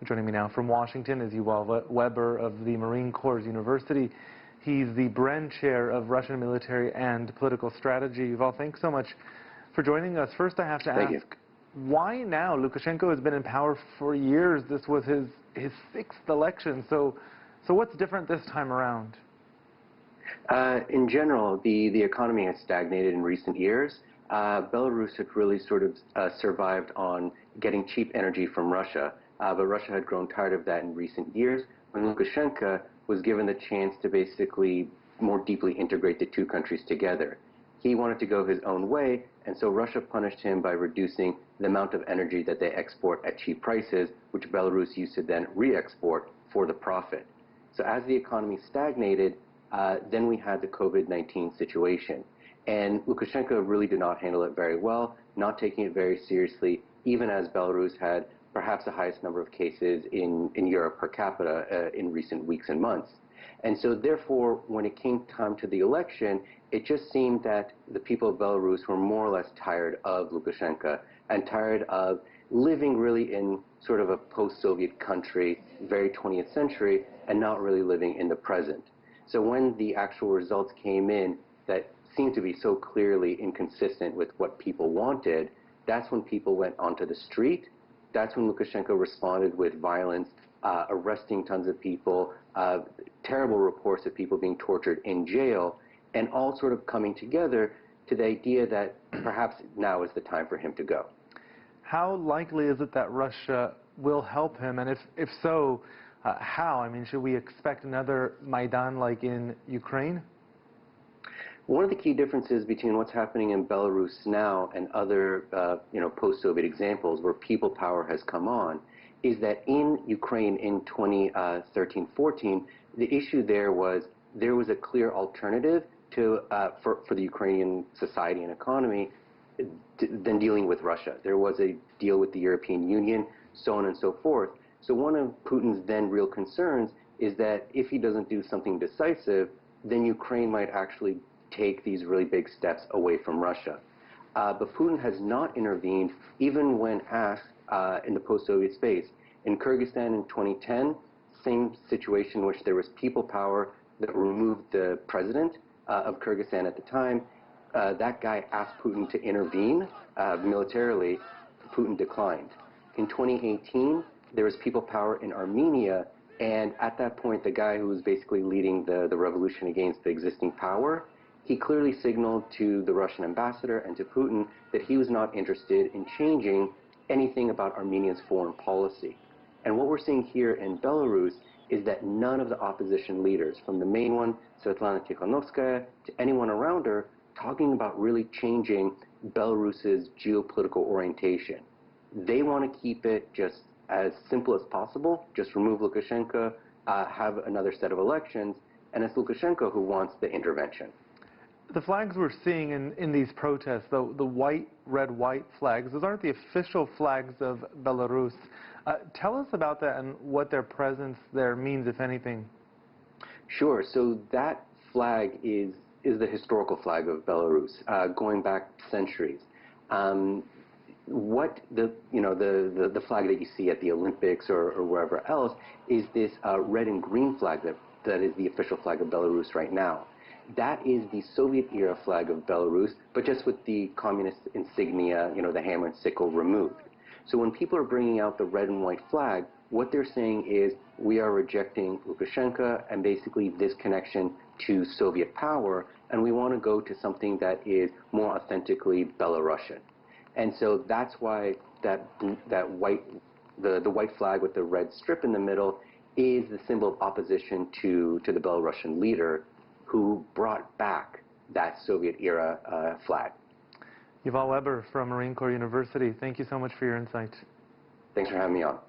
Joining me now from Washington is Yuval Weber of the Marine Corps University. He's the Bren Chair of Russian Military and Political Strategy. Yuval, thanks so much for joining us. First, I have to ask, why now? Lukashenko has been in power for years. This was his sixth election. So what's different this time around? In general, the economy has stagnated in recent years. Belarus had really sort of survived on getting cheap energy from Russia, but Russia had grown tired of that in recent years when Lukashenko was given the chance to basically more deeply integrate the two countries together. He wanted to go his own way, and so Russia punished him by reducing the amount of energy that they export at cheap prices, which Belarus used to then re-export for the profit. So as the economy stagnated, then we had the COVID-19 situation. And Lukashenko really did not handle it very well, not taking it very seriously, even as Belarus had perhaps the highest number of cases in Europe per capita in recent weeks and months. And so therefore, when it came time to the election, it just seemed that the people of Belarus were more or less tired of Lukashenko and tired of living really in sort of a post-Soviet country, very 20th century, and not really living in the present. So when the actual results came in that seemed to be so clearly inconsistent with what people wanted, that's when people went onto the street. That's when Lukashenko responded with violence, arresting tons of people, terrible reports of people being tortured in jail, and all sort of coming together to the idea that perhaps now is the time for him to go. How likely is it that Russia will help him? And if so, how? I mean, should we expect another Maidan like in Ukraine? One of the key differences between what's happening in Belarus now and other post-Soviet examples where people power has come on is that in Ukraine in 2013-14, the issue there was a clear alternative to for the Ukrainian society and economy than dealing with Russia. There was a deal with the European Union, so on and so forth. So one of Putin's then real concerns is that if he doesn't do something decisive, then Ukraine might actually take these really big steps away from Russia. But Putin has not intervened even when asked in the post-Soviet space. In Kyrgyzstan in 2010, same situation in which there was people power that removed the president of Kyrgyzstan at the time. That guy asked Putin to intervene militarily. Putin declined. In 2018, there was people power in Armenia, and at that point, the guy who was basically leading the revolution against the existing power, he clearly signaled to the Russian ambassador and to Putin that he was not interested in changing anything about Armenia's foreign policy. And what we're seeing here in Belarus is that none of the opposition leaders, from the main one, Svetlana Tikhanovskaya, to anyone around her, talking about really changing Belarus's geopolitical orientation. They want to keep it just as simple as possible, just remove Lukashenko, have another set of elections, and it's Lukashenko who wants the intervention. The flags we're seeing in these protests, the white, red, white flags, those aren't the official flags of Belarus. Tell us about that and what their presence there means, if anything. Sure. So that flag is the historical flag of Belarus, going back centuries. What the flag that you see at the Olympics or wherever else is this red and green flag that is the official flag of Belarus right now. That is the Soviet-era flag of Belarus, but just with the communist insignia, the hammer and sickle removed. So when people are bringing out the red and white flag, what they're saying is we are rejecting Lukashenko and basically this connection to Soviet power, and we want to go to something that is more authentically Belarusian. And so that's why the white flag with the red strip in the middle is the symbol of opposition to the Belarusian leader who brought back that Soviet-era flag. Yuval Weber from Marine Corps University, thank you so much for your insight. Thanks for having me on.